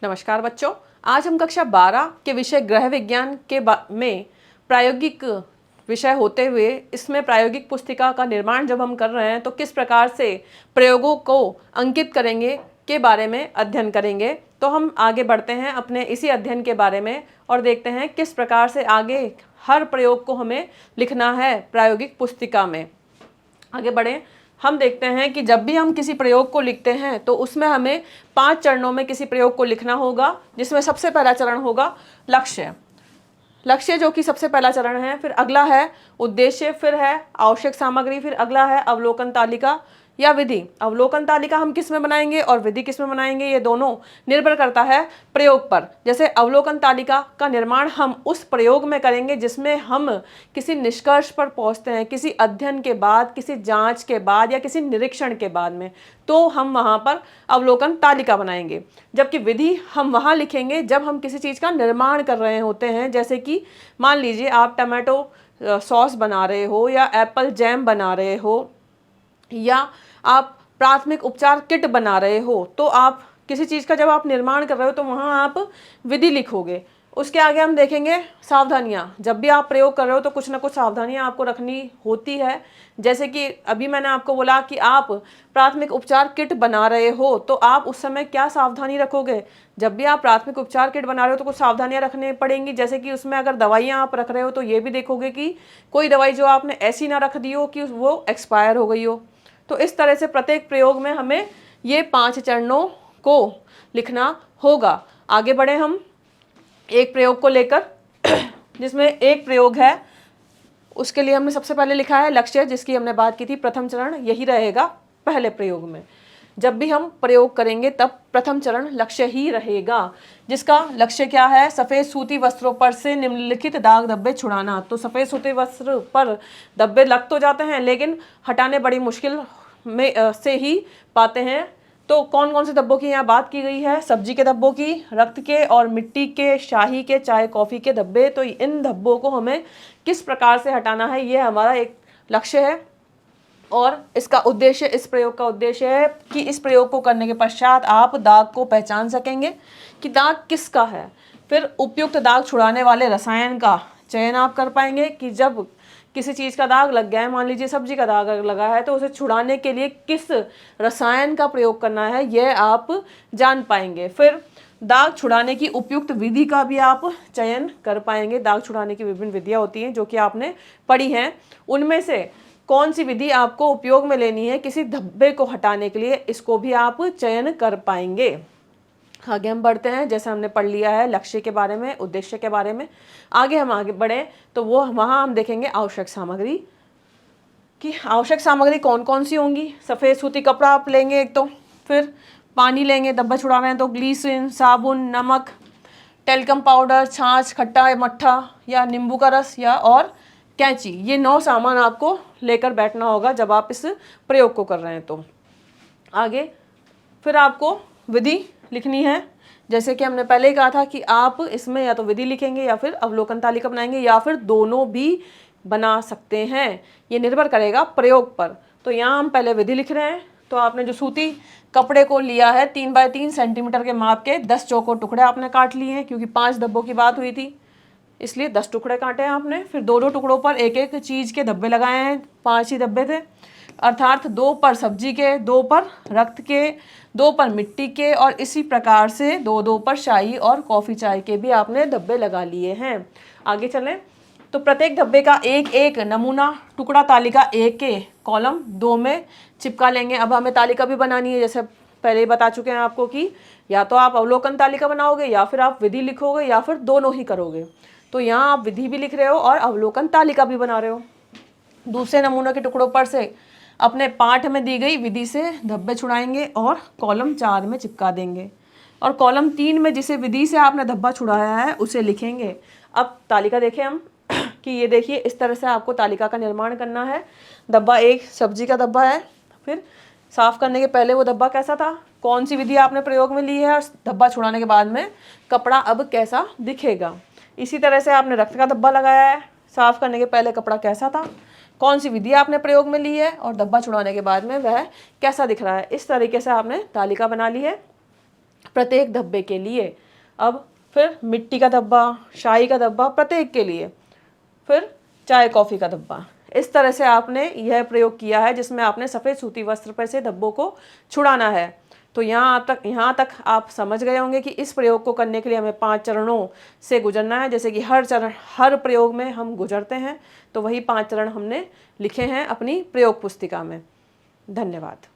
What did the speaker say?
नमस्कार बच्चों, आज हम कक्षा 12 के विषय गृह विज्ञान के में प्रायोगिक विषय होते हुए इसमें प्रायोगिक पुस्तिका का निर्माण जब हम कर रहे हैं तो किस प्रकार से प्रयोगों को अंकित करेंगे के बारे में अध्ययन करेंगे। तो हम आगे बढ़ते हैं अपने इसी अध्ययन के बारे में और देखते हैं किस प्रकार से आगे हर प्रयोग को हमें लिखना है प्रायोगिक पुस्तिका में। आगे बढ़ें। हम देखते हैं कि जब भी हम किसी प्रयोग को लिखते हैं तो उसमें हमें 5 चरणों में किसी प्रयोग को लिखना होगा, जिसमें सबसे पहला चरण होगा लक्ष्य जो कि सबसे पहला चरण है। फिर अगला है उद्देश्य, फिर है आवश्यक सामग्री, फिर अगला है अवलोकन तालिका या विधि। अवलोकन तालिका हम किस में बनाएंगे और विधि किस में बनाएंगे, ये दोनों निर्भर करता है प्रयोग पर। जैसे अवलोकन तालिका का निर्माण हम उस प्रयोग में करेंगे जिसमें हम किसी निष्कर्ष पर पहुंचते हैं, किसी अध्ययन के बाद, किसी जांच के बाद या किसी निरीक्षण के बाद में, तो हम वहां पर अवलोकन तालिका बनाएंगे। जबकि विधि हम वहां लिखेंगे जब हम किसी चीज़ का निर्माण कर रहे होते हैं। जैसे कि मान लीजिए आप टमाटो सॉस बना रहे हो या एप्पल जैम बना रहे हो या आप प्राथमिक उपचार किट बना रहे हो, तो आप किसी चीज़ का जब आप निर्माण कर रहे हो तो वहाँ आप विधि लिखोगे। उसके आगे हम देखेंगे सावधानियाँ। जब भी आप प्रयोग कर रहे हो तो कुछ ना कुछ सावधानियाँ आपको रखनी होती है। जैसे कि अभी मैंने आपको बोला कि आप प्राथमिक उपचार किट बना रहे हो तो आप उस समय क्या सावधानी रखोगे। जब भी आप प्राथमिक उपचार किट बना रहे हो तो कुछ सावधानियाँ रखनी पड़ेंगी। जैसे कि उसमें अगर दवाइयाँ आप रख रहे हो तो ये भी देखोगे कि कोई दवाई जो आपने ऐसी ना रख दी हो कि वो एक्सपायर हो गई हो। तो इस तरह से प्रत्येक प्रयोग में हमें ये 5 चरणों को लिखना होगा। आगे बढ़े हम एक प्रयोग को लेकर, जिसमें एक प्रयोग है उसके लिए हमने सबसे पहले लिखा है लक्ष्य, जिसकी हमने बात की थी। प्रथम चरण यही रहेगा पहले प्रयोग में। जब भी हम प्रयोग करेंगे तब प्रथम चरण लक्ष्य ही रहेगा, जिसका लक्ष्य क्या है, सफ़ेद सूती वस्त्रों पर से निम्नलिखित दाग धब्बे छुड़ाना। तो सफ़ेद सूती वस्त्र पर धब्बे लग तो जाते हैं लेकिन हटाने बड़ी मुश्किल में से ही पाते हैं। तो कौन कौन से धब्बों की यहाँ बात की गई है, सब्जी के धब्बों की, रक्त के और मिट्टी के, शाही के, चाय कॉफ़ी के धब्बे। तो इन धब्बों को हमें किस प्रकार से हटाना है, ये हमारा एक लक्ष्य है। और इसका उद्देश्य, इस प्रयोग का उद्देश्य है कि इस प्रयोग को करने के पश्चात आप दाग को पहचान सकेंगे कि दाग किसका है। फिर उपयुक्त दाग छुड़ाने वाले रसायन का चयन आप कर पाएंगे कि जब किसी चीज़ का दाग लग गया है, मान लीजिए सब्जी का दाग लगा है, तो उसे छुड़ाने के लिए किस रसायन का प्रयोग करना है यह आप जान पाएंगे। फिर दाग छुड़ाने की उपयुक्त विधि का भी आप चयन कर पाएंगे। दाग छुड़ाने की विभिन्न विधियाँ होती हैं जो कि आपने पढ़ी हैं, उनमें से कौन सी विधि आपको उपयोग में लेनी है किसी धब्बे को हटाने के लिए, इसको भी आप चयन कर पाएंगे। आगे हम बढ़ते हैं। जैसे हमने पढ़ लिया है लक्ष्य के बारे में, उद्देश्य के बारे में, आगे हम आगे बढ़े तो वहाँ हम देखेंगे आवश्यक सामग्री कि आवश्यक सामग्री कौन कौन सी होंगी। सफ़ेद सूती कपड़ा आप लेंगे एक, तो फिर पानी लेंगे, धब्बा छुड़ा रहे हैं तो ग्लीसरीन, साबुन, नमक, टेल्कम पाउडर, छाछ, खट्टा मट्ठा या नींबू का रस या और कैंची। ये 9 सामान आपको लेकर बैठना होगा जब आप इस प्रयोग को कर रहे हैं। तो आगे फिर आपको विधि लिखनी है। जैसे कि हमने पहले ही कहा था कि आप इसमें या तो विधि लिखेंगे या फिर अवलोकन तालिका बनाएंगे या फिर दोनों भी बना सकते हैं, ये निर्भर करेगा प्रयोग पर। तो यहाँ हम पहले विधि लिख रहे हैं। तो आपने जो सूती कपड़े को लिया है 3 बाय 3 सेंटीमीटर के माप के 10 चौकोर टुकड़े आपने काट लिए हैं, क्योंकि 5 धब्बों की बात हुई थी इसलिए 10 टुकड़े काटे हैं आपने। फिर 2-2 टुकड़ों पर एक एक चीज़ के धब्बे लगाए हैं, 5 ही धब्बे थे, अर्थात 2 पर सब्जी के, 2 पर रक्त के, 2 पर मिट्टी के और इसी प्रकार से 2-2 पर शाही और कॉफ़ी चाय के भी आपने धब्बे लगा लिए हैं। आगे चलें तो प्रत्येक धब्बे का एक एक नमूना टुकड़ा तालिका 1 के कॉलम 2 में चिपका लेंगे। अब हमें तालिका भी बनानी है, जैसे पहले ही बता चुके हैं आपको कि या तो आप अवलोकन तालिका बनाओगे या फिर आप विधि लिखोगे या फिर दोनों ही करोगे। तो यहाँ आप विधि भी लिख रहे हो और अवलोकन तालिका भी बना रहे हो। दूसरे नमूनों के टुकड़ों पर से अपने पाठ में दी गई विधि से धब्बे छुड़ाएंगे और कॉलम 4 में चिपका देंगे और कॉलम 3 में जिसे विधि से आपने धब्बा छुड़ाया है उसे लिखेंगे। अब तालिका देखें हम कि ये देखिए इस तरह से आपको तालिका का निर्माण करना है। धब्बा 1 सब्जी का धब्बा है, फिर साफ करने के पहले वो धब्बा कैसा था, कौन सी विधि आपने प्रयोग में ली है और धब्बा छुड़ाने के बाद में कपड़ा अब कैसा दिखेगा। इसी तरह से आपने रक्त का धब्बा लगाया है, साफ करने के पहले कपड़ा कैसा था, कौन सी विधि आपने प्रयोग में ली है और धब्बा छुड़ाने के बाद में वह कैसा दिख रहा है। इस तरीके से आपने तालिका बना ली है। प्रत्येक धब्बे के लिए। अब फिर मिट्टी का धब्बा, शाही का धब्बा प्रत्येक के लिए, फिर चाय कॉफ़ी का धब्बा। इस तरह से आपने यह प्रयोग किया है जिसमें आपने सफ़ेद सूती वस्त्र पर से धब्बों को छुड़ाना है। तो यहाँ तक आप समझ गए होंगे कि इस प्रयोग को करने के लिए हमें 5 चरणों से गुजरना है। जैसे कि हर प्रयोग में हम गुजरते हैं, तो वही 5 चरण हमने लिखे हैं अपनी प्रयोग पुस्तिका में। धन्यवाद।